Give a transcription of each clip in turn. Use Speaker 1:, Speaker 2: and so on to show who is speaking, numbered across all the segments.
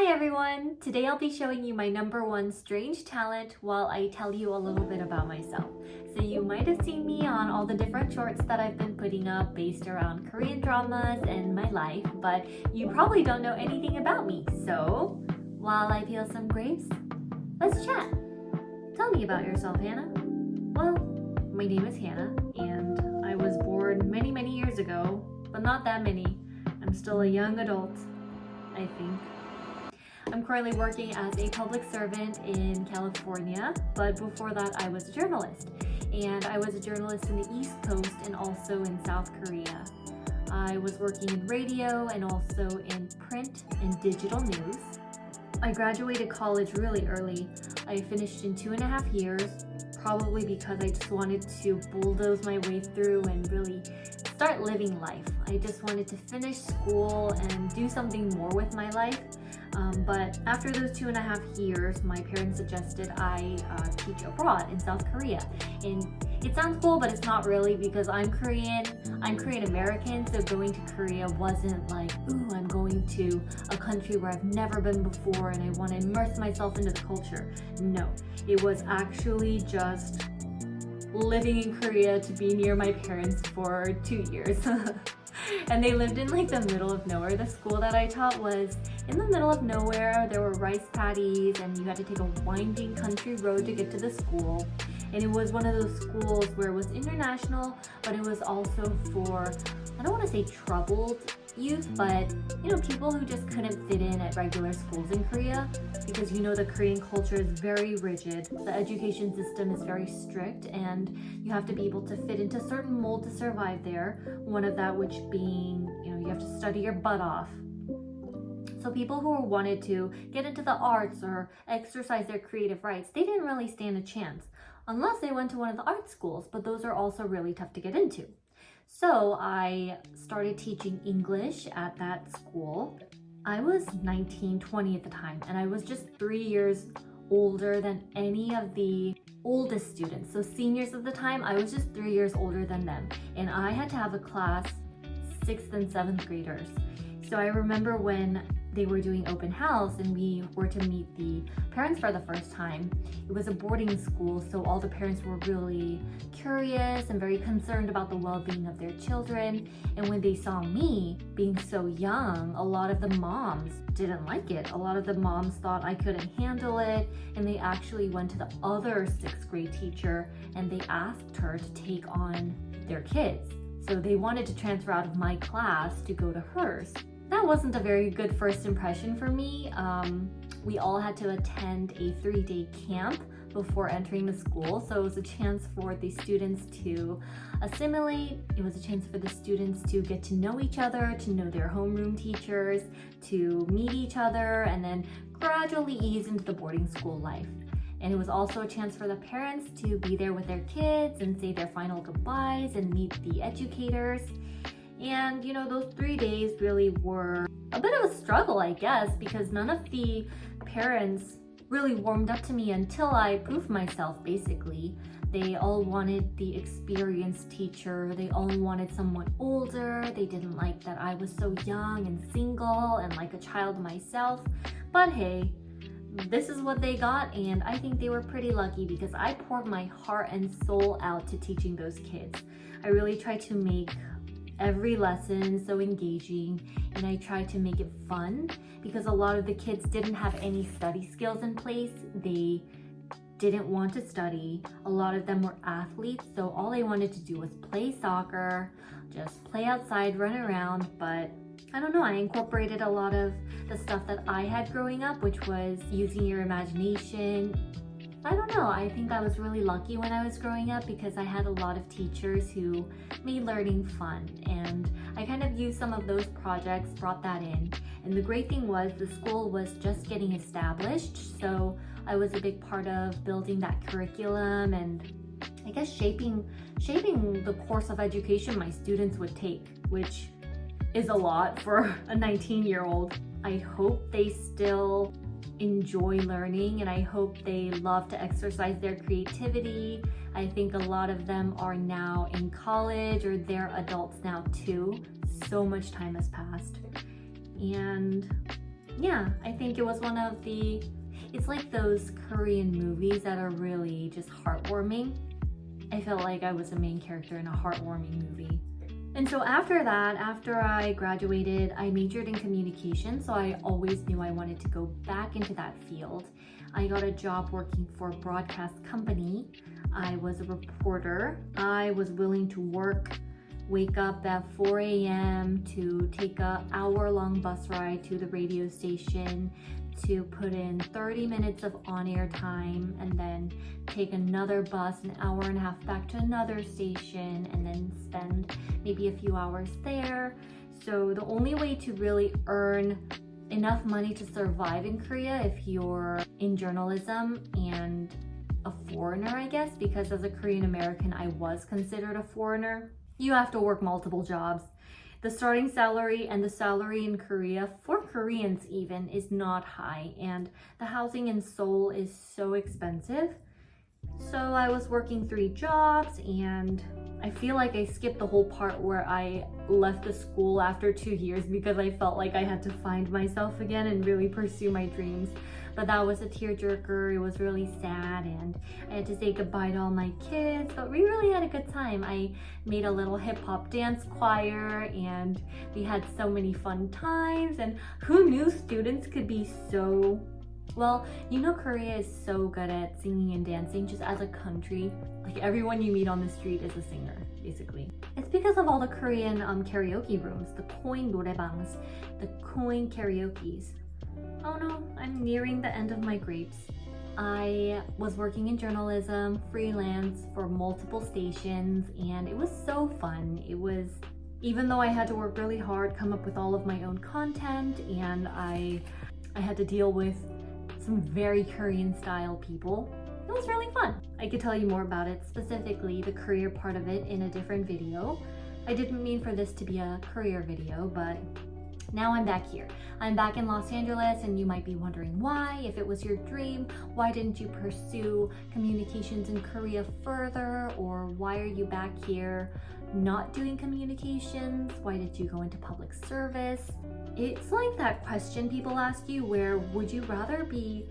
Speaker 1: Hi everyone! Today I'll be showing you my #1 strange talent while I tell you a little bit about myself. So you might have seen me on all the different shorts that I've been putting up based around Korean dramas and my life, but you probably don't know anything about me. So while I peel some grapes, let's chat. Tell me about yourself, Hannah. Well, my name is Hannah and I was born many years ago, but not that many. I'm still a young adult, I think. I'm currently working as a public servant in California, but before that I was a journalist. And I was a journalist in the East Coast and also in South Korea. I was working in radio and also in print and digital news. I graduated college really early. I finished in 2.5 years, probably because I just wanted to bulldoze my way through and really start living life. I just wanted to finish school and do something more with my life. But after those 2.5 years, my parents suggested I teach abroad in South Korea. And it sounds cool, but it's not really because I'm Korean American, so going to Korea wasn't like, ooh, I'm going to a country where I've never been before and I want to immerse myself into the culture. No, it was actually just living in Korea to be near my parents for 2 years. And they lived in like the middle of nowhere. The school that I taught was in the middle of nowhere. There were rice paddies and you had to take a winding country road to get to the school. And it was one of those schools where it was international, but it was also for, I don't want to say troubled youth, but people who just couldn't fit in at regular schools in Korea, because the Korean culture is very rigid. The education system is very strict and you have to be able to fit into certain mold to survive there. One of that which being, you have to study your butt off. So people who wanted to get into the arts or exercise their creative rights, they didn't really stand a chance unless they went to one of the art schools, but those are also really tough to get into. So I started teaching English at that school. I was 19, 20 at the time, and I was just 3 years older than any of the oldest students. So seniors at the time, I was just 3 years older than them. And I had to have a class 6th and 7th graders. So I remember when they were doing open house and we were to meet the parents for the first time. It was a boarding school, so all the parents were really curious and very concerned about the well-being of their children. And when they saw me being so young, a lot of the moms didn't like it. A lot of the moms thought I couldn't handle it, and they actually went to the other 6th grade teacher and they asked her to take on their kids. So they wanted to transfer out of my class to go to hers. That wasn't a very good first impression for me. We all had to attend a 3-day camp before entering the school, so it was a chance for the students to assimilate. It was a chance for the students to get to know each other, to know their homeroom teachers, to meet each other, and then gradually ease into the boarding school life. And it was also a chance for the parents to be there with their kids and say their final goodbyes and meet the educators. And those 3 days really were a bit of a struggle, I guess, because none of the parents really warmed up to me until I proved myself, basically. They all wanted the experienced teacher. They all wanted someone older. They didn't like that I was so young and single and like a child myself. But hey, this is what they got, and I think they were pretty lucky because I poured my heart and soul out to teaching those kids. I really tried to make every lesson so engaging, and I tried to make it fun because a lot of the kids didn't have any study skills in place. They didn't want to study. A lot of them were athletes, so all they wanted to do was play soccer, just play outside, run around. But I don't know, I incorporated a lot of the stuff that I had growing up, which was using your imagination. I don't know, I think I was really lucky when I was growing up because I had a lot of teachers who made learning fun, and I kind of used some of those projects, brought that in. And the great thing was the school was just getting established, so I was a big part of building that curriculum and I guess shaping the course of education my students would take, which is a lot for a 19-year-old. I hope they still enjoy learning, and I hope they love to exercise their creativity. I think a lot of them are now in college or they're adults now too. So much time has passed. And yeah, I think it was it's like those Korean movies that are really just heartwarming. I felt like I was a main character in a heartwarming movie. And so after that, after I graduated, I majored in communication, so I always knew I wanted to go back into that field. I got a job working for a broadcast company. I was a reporter. I was willing to wake up at 4 a.m. to take an hour-long bus ride to the radio station, to put in 30 minutes of on-air time, and then take another bus an hour and a half back to another station, and then spend maybe a few hours there. So the only way to really earn enough money to survive in Korea, if you're in journalism and a foreigner, I guess, because as a Korean American I was considered a foreigner, you have to work multiple jobs. The starting salary and the salary in Korea, for Koreans even, is not high, and the housing in Seoul is so expensive. So I was working 3 jobs, and I feel like I skipped the whole part where I left the school after 2 years because I felt like I had to find myself again and really pursue my dreams. But that was a tearjerker. It was really sad, and I had to say goodbye to all my kids, but we really had a good time. I made a little hip-hop dance choir, and we had so many fun times, and who knew students could be so... Well, you know, Korea is so good at singing and dancing just as a country. Like, everyone you meet on the street is a singer, basically. It's because of all the Korean karaoke rooms, the Koin 노래방s, the Koin karaokes. Oh no, I'm nearing the end of my grapes. I was working in journalism, freelance for multiple stations, and it was so fun. Even though I had to work really hard, come up with all of my own content, and I had to deal with some very Korean style people, it was really fun. I could tell you more about it, specifically the career part of it, in a different video. I didn't mean for this to be a career video, but now I'm back here. I'm back in Los Angeles, and you might be wondering why. If it was your dream, why didn't you pursue communications in Korea further? Or why are you back here not doing communications? Why did you go into public service? It's like that question people ask you where, would you rather be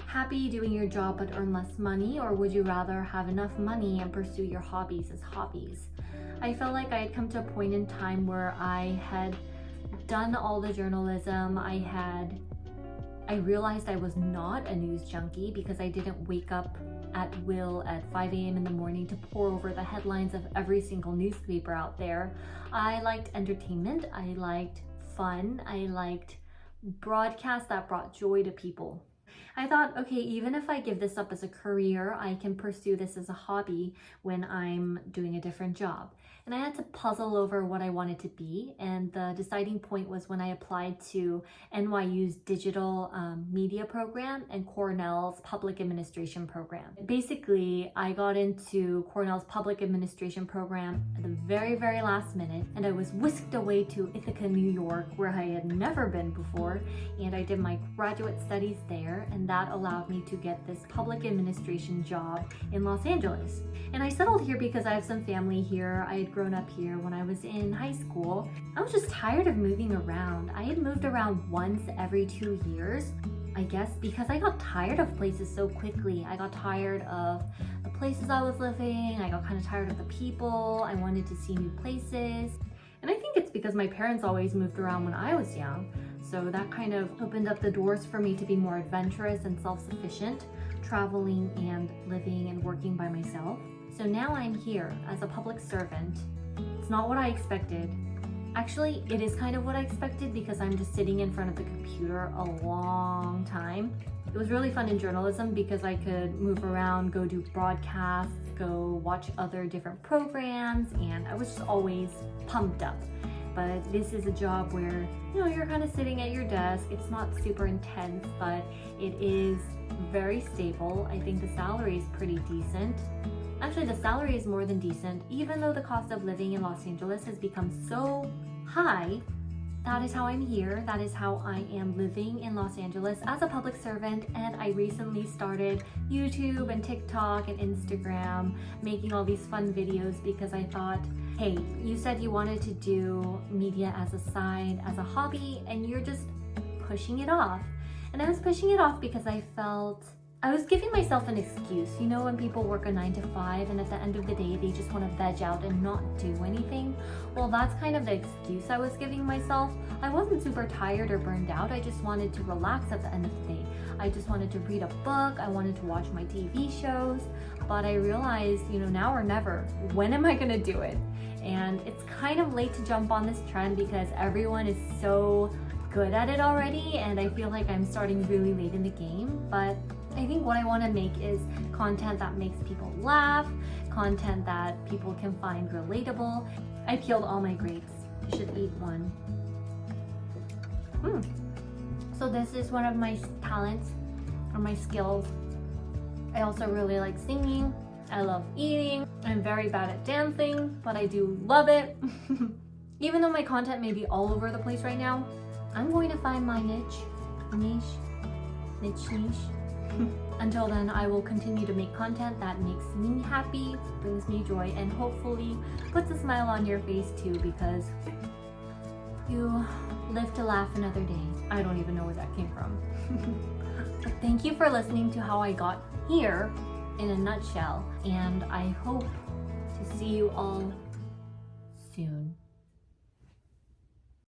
Speaker 1: happy doing your job but earn less money, or would you rather have enough money and pursue your hobbies as hobbies? I felt like I had come to a point in time where I had done all the journalism. I realized I was not a news junkie because I didn't wake up at will at 5 a.m. in the morning to pore over the headlines of every single newspaper out there. I liked entertainment, I liked fun, I liked broadcasts that brought joy to people. I thought, okay, even if I give this up as a career, I can pursue this as a hobby when I'm doing a different job. And I had to puzzle over what I wanted to be, and the deciding point was when I applied to NYU's digital media program and Cornell's public administration program. Basically, I got into Cornell's public administration program at the very, very last minute, and I was whisked away to Ithaca, New York, where I had never been before, and I did my graduate studies there, and that allowed me to get this public administration job in Los Angeles. And I settled here because I have some family here. I had grown up here when I was in high school. I was just tired of moving around. I had moved around once every 2 years, I guess, because I got tired of places so quickly. I got tired of the places I was living. I got kind of tired of the people. I wanted to see new places. And I think it's because my parents always moved around when I was young. So that kind of opened up the doors for me to be more adventurous and self-sufficient, traveling and living and working by myself. So now I'm here as a public servant. It's not what I expected. Actually, it is kind of what I expected because I'm just sitting in front of the computer a long time. It was really fun in journalism because I could move around, go do broadcasts, go watch other different programs, and I was just always pumped up. But this is a job where, you know, you're kind of sitting at your desk. It's not super intense, but it is very stable. I think the salary is pretty decent. Actually, the salary is more than decent. Even though the cost of living in Los Angeles has become so high, that is how I'm here. That is how I am living in Los Angeles as a public servant. And I recently started YouTube and TikTok and Instagram, making all these fun videos because I thought, hey, you said you wanted to do media as a side, as a hobby, and you're just pushing it off. And I was pushing it off because I felt I was giving myself an excuse. You know, when people work a 9 to 5 and at the end of the day they just want to veg out and not do anything? Well, that's kind of the excuse I was giving myself. I wasn't super tired or burned out. I just wanted to relax at the end of the day. I just wanted to read a book. I wanted to watch my TV shows. But I realized, you know, now or never. When am I going to do it? And it's kind of late to jump on this trend because everyone is so good at it already, and I feel like I'm starting really late in the game. But I think what I want to make is content that makes people laugh, content that people can find relatable. I peeled all my grapes. You should eat one. So this is one of my talents or my skills. I also really like singing. I love eating. I'm very bad at dancing, but I do love it. Even though my content may be all over the place right now, I'm going to find my niche. Until then, I will continue to make content that makes me happy, brings me joy, and hopefully puts a smile on your face too, because you live to laugh another day. I don't even know where that came from. But thank you for listening to how I got here in a nutshell, and I hope to see you all soon.